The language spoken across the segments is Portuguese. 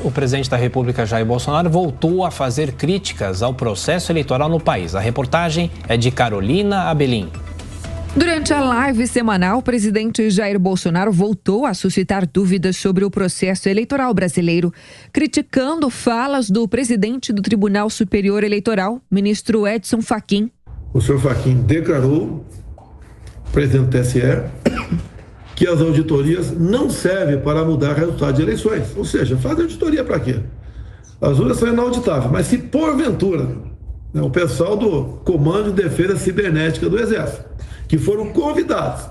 anos, o presidente da República, Jair Bolsonaro, voltou a fazer críticas ao processo eleitoral no país. A reportagem é de Carolina Abelim. Durante a live semanal, o presidente Jair Bolsonaro voltou a suscitar dúvidas sobre o processo eleitoral brasileiro, criticando falas do presidente do Tribunal Superior Eleitoral, ministro Edson Fachin. O senhor Fachin declarou, presidente do TSE, que as auditorias não servem para mudar o resultado de eleições. Ou seja, fazer auditoria para quê? As urnas são inauditáveis, mas se porventura, o pessoal do Comando de Defesa Cibernética do Exército, que foram convidados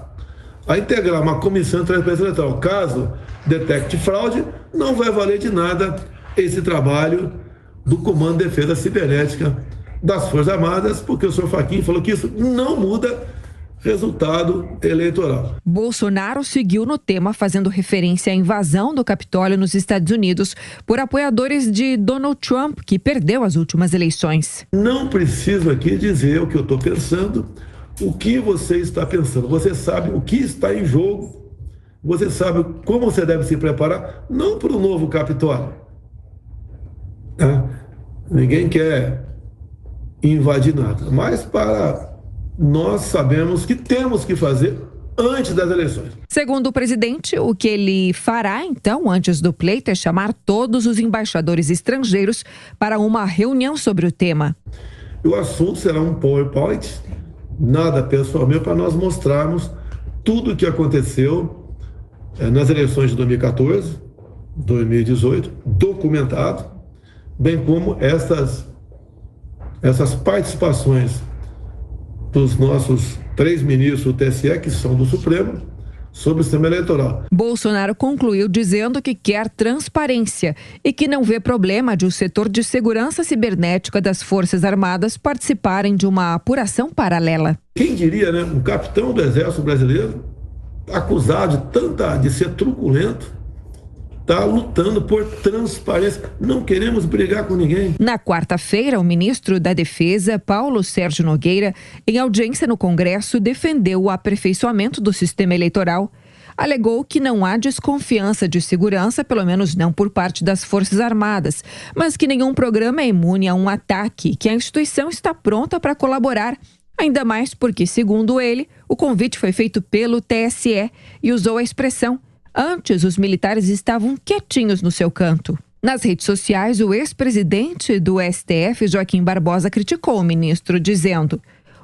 a integrar uma comissão de transparência eleitoral, caso detecte fraude, não vai valer de nada esse trabalho do Comando de Defesa Cibernética das Forças Armadas, porque o senhor Fachin falou que isso não muda resultado eleitoral. Bolsonaro seguiu no tema, fazendo referência à invasão do Capitólio nos Estados Unidos por apoiadores de Donald Trump, que perdeu as últimas eleições. Não preciso aqui dizer o que eu estou pensando, o que você está pensando. Você sabe o que está em jogo, você sabe como você deve se preparar, não para o novo Capitólio. Ninguém quer invadir nada, mas para... nós sabemos que temos que fazer antes das eleições. Segundo o presidente, o que ele fará, então, antes do pleito, é chamar todos os embaixadores estrangeiros para uma reunião sobre o tema. O assunto será um PowerPoint, nada pessoal meu, para nós mostrarmos tudo o que aconteceu nas eleições de 2014, 2018, documentado, bem como essas participações dos nossos 3 ministros do TSE, que são do Supremo, sobre o sistema eleitoral. Bolsonaro concluiu dizendo que quer transparência e que não vê problema de o setor de segurança cibernética das Forças Armadas participarem de uma apuração paralela. Quem diria, né? Um capitão do Exército Brasileiro, acusado de ser truculento, está lutando por transparência. Não queremos brigar com ninguém. Na quarta-feira, o ministro da Defesa, Paulo Sérgio Nogueira, em audiência no Congresso, defendeu o aperfeiçoamento do sistema eleitoral. Alegou que não há desconfiança de segurança, pelo menos não por parte das Forças Armadas, mas que nenhum programa é imune a um ataque, que a instituição está pronta para colaborar. Ainda mais porque, segundo ele, o convite foi feito pelo TSE e usou a expressão: antes, os militares estavam quietinhos no seu canto. Nas redes sociais, o ex-presidente do STF, Joaquim Barbosa, criticou o ministro, dizendo: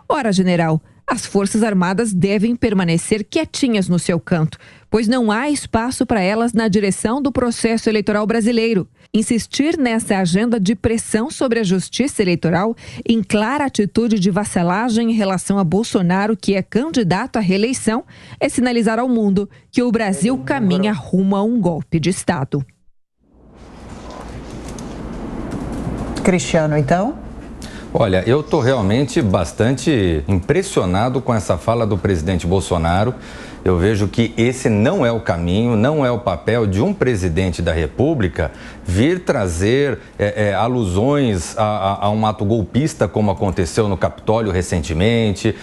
ora, general, as Forças Armadas devem permanecer quietinhas no seu canto, pois não há espaço para elas na direção do processo eleitoral brasileiro. Insistir nessa agenda de pressão sobre a justiça eleitoral, em clara atitude de vassalagem em relação a Bolsonaro, que é candidato à reeleição, é sinalizar ao mundo que o Brasil caminha rumo a um golpe de Estado. Cristiano, então? Olha, eu estou realmente bastante impressionado com essa fala do presidente Bolsonaro. Eu vejo que esse não é o caminho, não é o papel de um presidente da República vir trazer alusões a um ato golpista, como aconteceu no Capitólio recentemente,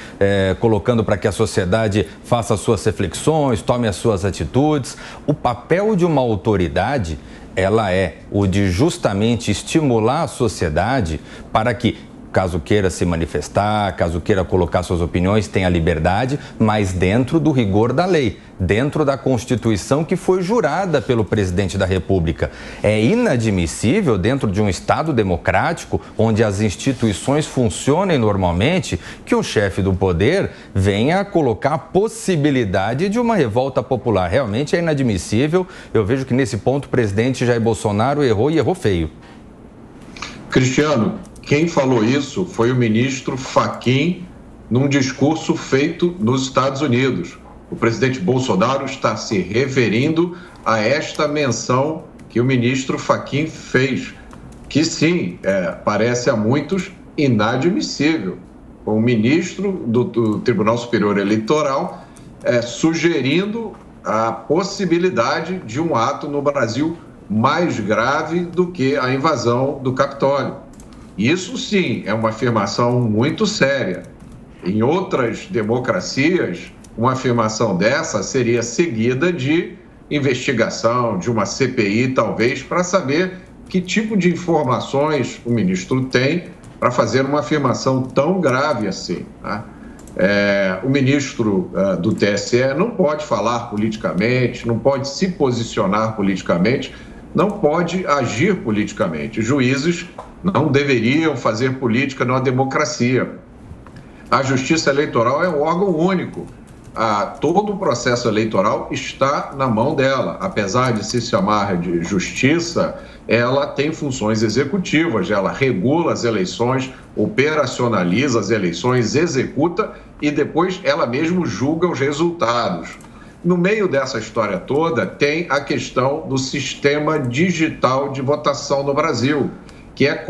colocando para que a sociedade faça as suas reflexões, tome as suas atitudes. O papel de uma autoridade, ela é o de justamente estimular a sociedade para que, caso queira se manifestar, caso queira colocar suas opiniões, tenha liberdade, mas dentro do rigor da lei, dentro da Constituição que foi jurada pelo presidente da República. É inadmissível, dentro de um Estado democrático, onde as instituições funcionem normalmente, que o chefe do poder venha colocar a possibilidade de uma revolta popular. Realmente é inadmissível. Eu vejo que nesse ponto o presidente Jair Bolsonaro errou e errou feio. Cristiano, quem falou isso foi o ministro Fachin num discurso feito nos Estados Unidos. O presidente Bolsonaro está se referindo a esta menção que o ministro Fachin fez, que sim, parece a muitos inadmissível. O ministro do Tribunal Superior Eleitoral sugerindo a possibilidade de um ato no Brasil mais grave do que a invasão do Capitólio. Isso sim é uma afirmação muito séria. Em outras democracias, uma afirmação dessa seria seguida de investigação, de uma CPI, talvez, para saber que tipo de informações o ministro tem para fazer uma afirmação tão grave assim, né? O ministro do TSE não pode falar politicamente, não pode se posicionar politicamente, não pode agir politicamente. Juízes não deveriam fazer política numa democracia. A Justiça Eleitoral é um órgão único. Todo o processo eleitoral está na mão dela. Apesar de se chamar de justiça, ela tem funções executivas, ela regula as eleições, operacionaliza as eleições, executa e depois ela mesma julga os resultados. No meio dessa história toda, tem a questão do sistema digital de votação no Brasil, que é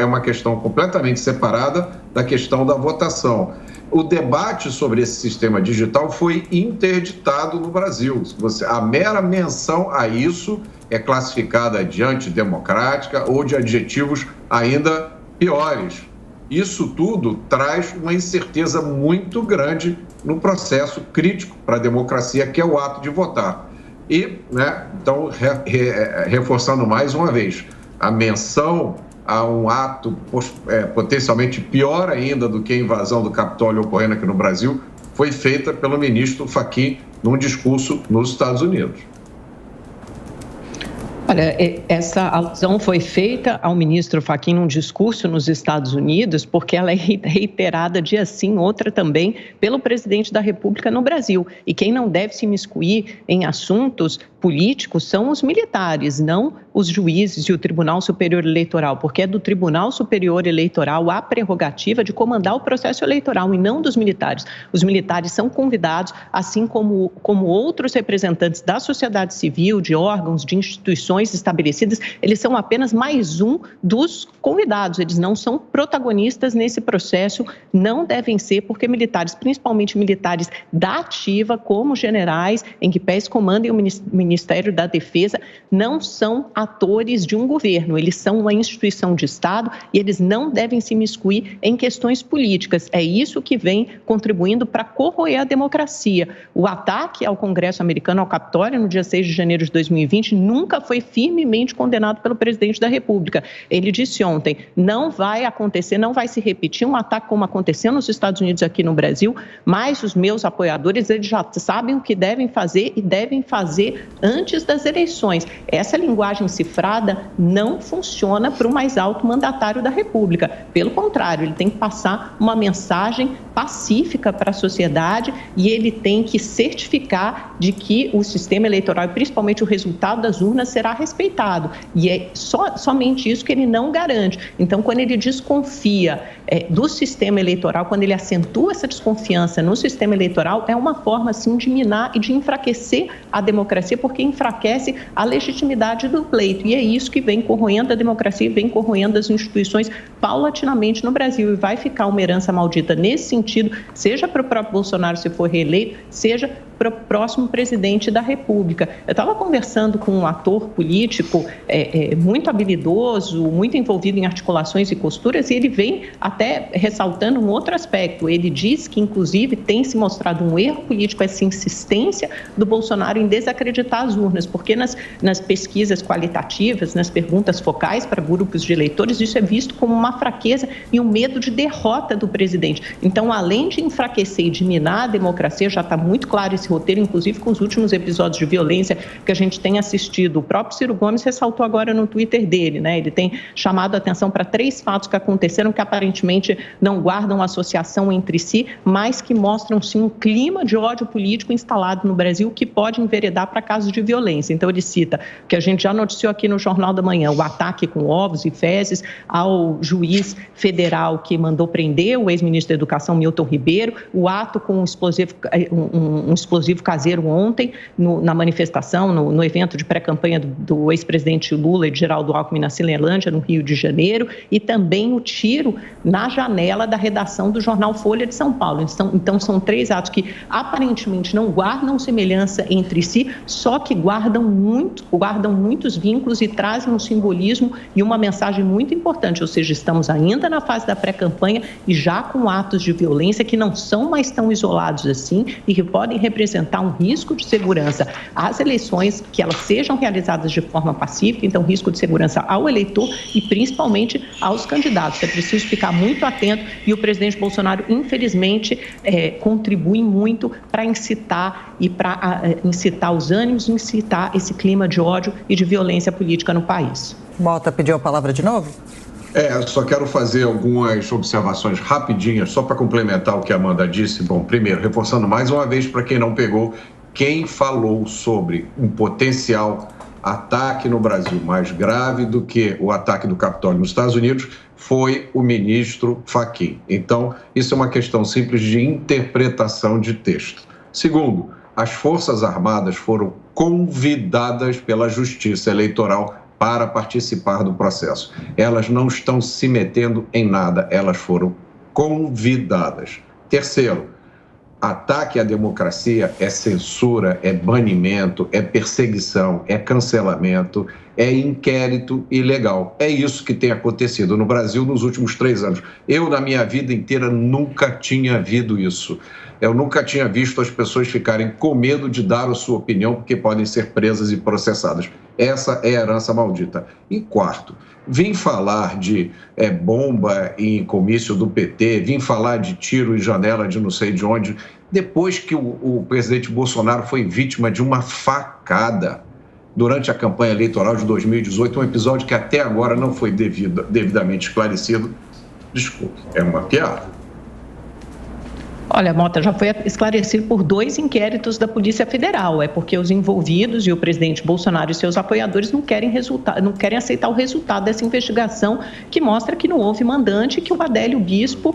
uma questão completamente separada da questão da votação. O debate sobre esse sistema digital foi interditado no Brasil. A mera menção a isso é classificada de antidemocrática ou de adjetivos ainda piores. Isso tudo traz uma incerteza muito grande no processo crítico para a democracia, que é o ato de votar. E, então, reforçando mais uma vez, a menção a um ato potencialmente pior ainda do que a invasão do Capitólio ocorrendo aqui no Brasil, foi feita pelo ministro Fachin num discurso nos Estados Unidos. Olha, essa alusão foi feita ao ministro Fachin num discurso nos Estados Unidos, porque ela é reiterada dia sim, outra também, pelo presidente da República no Brasil. E quem não deve se imiscuir em assuntos políticos são os militares, não os juízes e o Tribunal Superior Eleitoral, porque é do Tribunal Superior Eleitoral a prerrogativa de comandar o processo eleitoral e não dos militares. Os militares são convidados, assim como outros representantes da sociedade civil, de órgãos, de instituições estabelecidas, eles são apenas mais um dos convidados, eles não são protagonistas nesse processo, não devem ser, porque militares, principalmente militares da ativa, como generais, em que pés comandem o Ministério da Defesa, não são atores de um governo, eles são uma instituição de Estado e eles não devem se imiscuir em questões políticas. É isso que vem contribuindo para corroer a democracia. O ataque ao Congresso americano, ao Capitólio, no dia 6 de janeiro de 2020, nunca foi firmemente condenado pelo presidente da República. Ele disse ontem, não vai acontecer, não vai se repetir um ataque como aconteceu nos Estados Unidos aqui no Brasil, mas os meus apoiadores, eles já sabem o que devem fazer e devem fazer antes das eleições. Essa linguagem cifrada não funciona para o mais alto mandatário da República. Pelo contrário, ele tem que passar uma mensagem pacífica para a sociedade e ele tem que certificar de que o sistema eleitoral, e principalmente o resultado das urnas, será respeitado. E é somente isso que ele não garante. Então, quando ele desconfia do sistema eleitoral, quando ele acentua essa desconfiança no sistema eleitoral, é uma forma, sim, de minar e de enfraquecer a democracia, porque enfraquece a legitimidade do pleito. E é isso que vem corroendo a democracia e vem corroendo as instituições paulatinamente no Brasil. E vai ficar uma herança maldita nesse sentido, seja para o próprio Bolsonaro, se for reeleito, seja para o próximo presidente da República. Eu estava conversando com um ator político muito habilidoso, muito envolvido em articulações e costuras, e ele vem até ressaltando um outro aspecto. Ele diz que, inclusive, tem se mostrado um erro político essa insistência do Bolsonaro em desacreditar as urnas, porque nas pesquisas qualitativas, nas perguntas focais para grupos de eleitores, isso é visto como uma fraqueza e um medo de derrota do presidente. Então, além de enfraquecer e de minar a democracia, já está muito claro esse roteiro, inclusive com os últimos episódios de violência que a gente tem assistido. O próprio Ciro Gomes ressaltou agora no Twitter dele, né? Ele tem chamado a atenção para 3 fatos que aconteceram que aparentemente não guardam associação entre si, mas que mostram sim um clima de ódio político instalado no Brasil que pode enveredar para casos de violência. Então ele cita, que a gente já noticiou aqui no Jornal da Manhã, o ataque com ovos e fezes ao juiz federal que mandou prender o ex-ministro da Educação, Milton Ribeiro, o ato com um explosivo caseiro ontem na manifestação, no evento de pré-campanha do ex-presidente Lula e de Geraldo Alckmin na Cinelândia, no Rio de Janeiro, e também o tiro na janela da redação do jornal Folha de São Paulo. Então são 3 atos que aparentemente não guardam semelhança entre si, só que guardam muitos vínculos e trazem um simbolismo e uma mensagem muito importante, ou seja, estamos ainda na fase da pré-campanha e já com atos de violência que não são mais tão isolados assim e que podem representar representar um risco de segurança às eleições, que elas sejam realizadas de forma pacífica, então risco de segurança ao eleitor e principalmente aos candidatos. É preciso ficar muito atento e o presidente Bolsonaro, infelizmente, contribui muito para incitar os ânimos, incitar esse clima de ódio e de violência política no país. Mota pediu a palavra de novo? Só quero fazer algumas observações rapidinhas, só para complementar o que a Amanda disse. Bom, primeiro, reforçando mais uma vez para quem não pegou, quem falou sobre um potencial ataque no Brasil mais grave do que o ataque do Capitólio nos Estados Unidos foi o ministro Fachin. Então, isso é uma questão simples de interpretação de texto. Segundo, as Forças Armadas foram convidadas pela Justiça Eleitoral para participar do processo. Elas não estão se metendo em nada, elas foram convidadas. Terceiro, ataque à democracia é censura, é banimento, é perseguição, é cancelamento, é inquérito ilegal. É isso que tem acontecido no Brasil nos últimos 3 anos. Eu, na minha vida inteira, nunca tinha visto isso. Eu nunca tinha visto as pessoas ficarem com medo de dar a sua opinião porque podem ser presas e processadas. Essa é a herança maldita. E quarto, vim falar de bomba em comício do PT, vim falar de tiro em janela de não sei de onde, depois que o presidente Bolsonaro foi vítima de uma facada durante a campanha eleitoral de 2018, um episódio que até agora não foi devidamente esclarecido. Desculpe, é uma piada. Olha, Mota, já foi esclarecido por 2 inquéritos da Polícia Federal. É porque os envolvidos e o presidente Bolsonaro e seus apoiadores não querem aceitar o resultado dessa investigação que mostra que não houve mandante e que o Adélio Bispo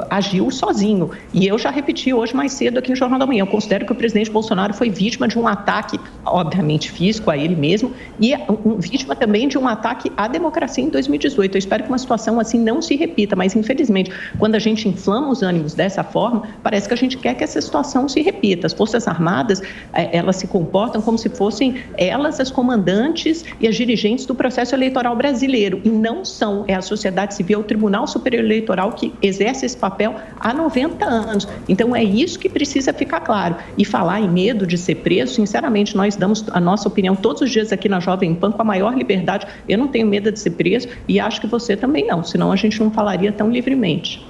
agiu sozinho. E eu já repeti hoje mais cedo aqui no Jornal da Manhã. Eu considero que o presidente Bolsonaro foi vítima de um ataque, obviamente físico, a ele mesmo, e vítima também de um ataque à democracia em 2018. Eu espero que uma situação assim não se repita, mas infelizmente, quando a gente inflama os ânimos dessa forma, parece que a gente quer que essa situação se repita. As Forças Armadas, elas se comportam como se fossem elas as comandantes e as dirigentes do processo eleitoral brasileiro, e não são. É a sociedade civil, o Tribunal Superior Eleitoral que exerce esse papel há 90 anos. Então, é isso que precisa ficar claro. E falar em medo de ser preso, sinceramente, nós damos a nossa opinião todos os dias aqui na Jovem Pan com a maior liberdade. Eu não tenho medo de ser preso e acho que você também não, senão a gente não falaria tão livremente.